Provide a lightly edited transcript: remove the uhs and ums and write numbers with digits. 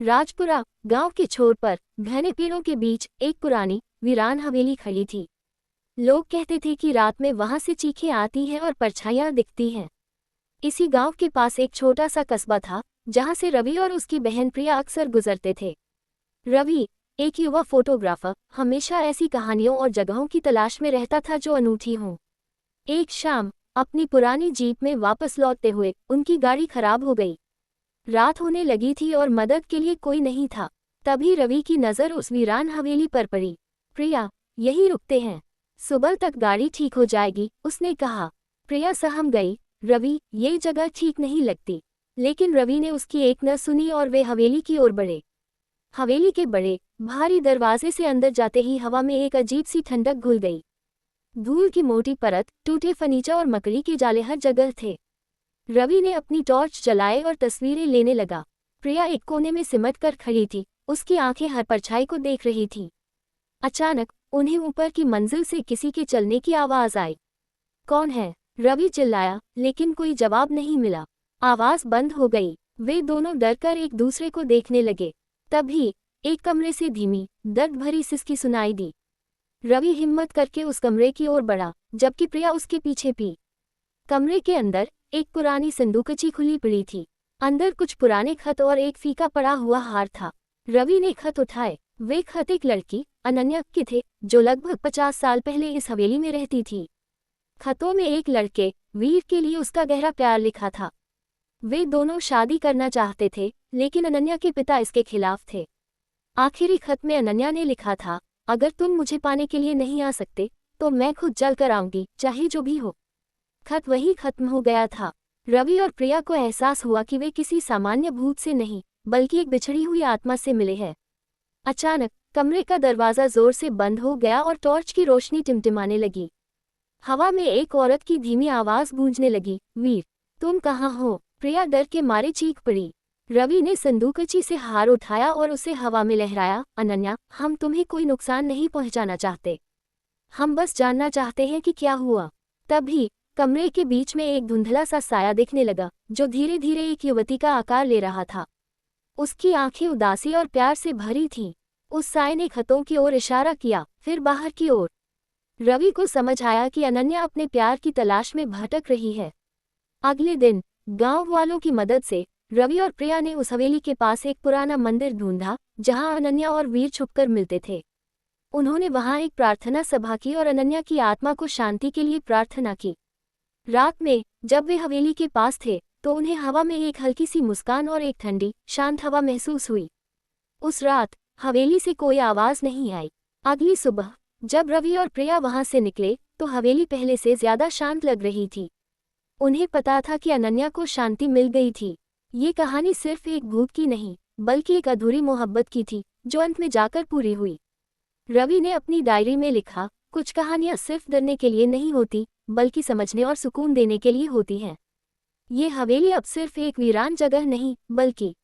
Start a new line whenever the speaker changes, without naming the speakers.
राजपुरा गांव के छोर पर घने पेड़ों के बीच एक पुरानी वीरान हवेली खड़ी थी। लोग कहते थे कि रात में वहां से चीखें आती हैं और परछाइयां दिखती हैं। इसी गांव के पास एक छोटा सा कस्बा था जहां से रवि और उसकी बहन प्रिया अक्सर गुजरते थे। रवि, एक युवा फोटोग्राफर, हमेशा ऐसी कहानियों और जगहों की तलाश में रहता था जो अनूठी हों। एक शाम अपनी पुरानी जीप में वापस लौटते हुए उनकी गाड़ी खराब हो गई। रात होने लगी थी और मदद के लिए कोई नहीं था। तभी रवि की नज़र उस वीरान हवेली पर पड़ी। प्रिया, यहीं रुकते हैं, सुबह तक गाड़ी ठीक हो जाएगी, उसने कहा। प्रिया सहम गई। रवि, ये जगह ठीक नहीं लगती। लेकिन रवि ने उसकी एक न सुनी और वे हवेली की ओर बढ़े। हवेली के बड़े भारी दरवाजे से अंदर जाते ही हवा में एक अजीब सी ठंडक घुल गई। धूल की मोटी परत, टूटे फर्नीचर और मकड़ी के जाले हर जगह थे। रवि ने अपनी टॉर्च जलाए और तस्वीरें लेने लगा। प्रिया एक कोने में सिमट कर खड़ी थी, उसकी आंखें हर परछाई को देख रही थीं। अचानक उन्हें ऊपर की मंजिल से किसी के चलने की आवाज आई। कौन है? रवि चिल्लाया, लेकिन कोई जवाब नहीं मिला। आवाज बंद हो गई। वे दोनों डरकर एक दूसरे को देखने लगे। तभी एक कमरे से धीमी, दर्द भरी सिसकी सुनाई दी। रवि हिम्मत करके उस कमरे की ओर बढ़ा, जबकि प्रिया उसके पीछे भी। कमरे के अंदर एक पुरानी संदूकची खुली पड़ी थी। अंदर कुछ पुराने खत और एक फीका पड़ा हुआ हार था। रवि ने खत उठाए। वे खत एक लड़की अनन्या के थे, जो लगभग 50 साल पहले इस हवेली में रहती थी। खतों में एक लड़के वीर के लिए उसका गहरा प्यार लिखा था। वे दोनों शादी करना चाहते थे, लेकिन अनन्या के पिता इसके खिलाफ थे। आखिरी खत में अनन्या ने लिखा था, अगर तुम मुझे पाने के लिए नहीं आ सकते तो मैं खुद जल कर आऊंगी, चाहे जो भी हो। खत वही खत्म हो गया था। रवि और प्रिया को एहसास हुआ कि वे किसी सामान्य भूत से नहीं, बल्कि एक बिछड़ी हुई आत्मा से मिले हैं। अचानक कमरे का दरवाजा जोर से बंद हो गया और टॉर्च की रोशनी टिमटिमाने लगी। हवा में एक औरत की धीमी आवाज गूंजने लगी, वीर, तुम कहाँ हो? प्रिया डर के मारे चीख पड़ी। रवि ने संदूकची से हार उठाया और उसे हवा में लहराया। अनन्या, हम तुम्हें कोई नुकसान नहीं पहुंचाना चाहते। हम बस जानना चाहते हैं कि क्या हुआ। तभी कमरे के बीच में एक धुंधला सा साया दिखने लगा, जो धीरे धीरे एक युवती का आकार ले रहा था। उसकी आंखें उदासी और प्यार से भरी थीं। उस साये ने खतों की ओर इशारा किया, फिर बाहर की ओर। रवि को समझ आया कि अनन्या अपने प्यार की तलाश में भटक रही है। अगले दिन गांव वालों की मदद से रवि और प्रिया ने उस हवेली के पास एक पुराना मंदिर ढूंढा, जहां अनन्या और वीर छुपकर मिलते थे। उन्होंने वहां एक प्रार्थना सभा की और अनन्या की आत्मा को शांति के लिए प्रार्थना की। रात में जब वे हवेली के पास थे तो उन्हें हवा में एक हल्की सी मुस्कान और एक ठंडी, शांत हवा महसूस हुई। उस रात हवेली से कोई आवाज नहीं आई। अगली सुबह जब रवि और प्रिया वहां से निकले तो हवेली पहले से ज्यादा शांत लग रही थी। उन्हें पता था कि अनन्या को शांति मिल गई थी। ये कहानी सिर्फ एक भूत की नहीं, बल्कि एक अधूरी मोहब्बत की थी, जो अंत में जाकर पूरी हुई। रवि ने अपनी डायरी में लिखा, कुछ कहानियां सिर्फ डरने के लिए नहीं होती, बल्कि समझने और सुकून देने के लिए होती हैं। ये हवेली अब सिर्फ एक वीरान जगह नहीं, बल्कि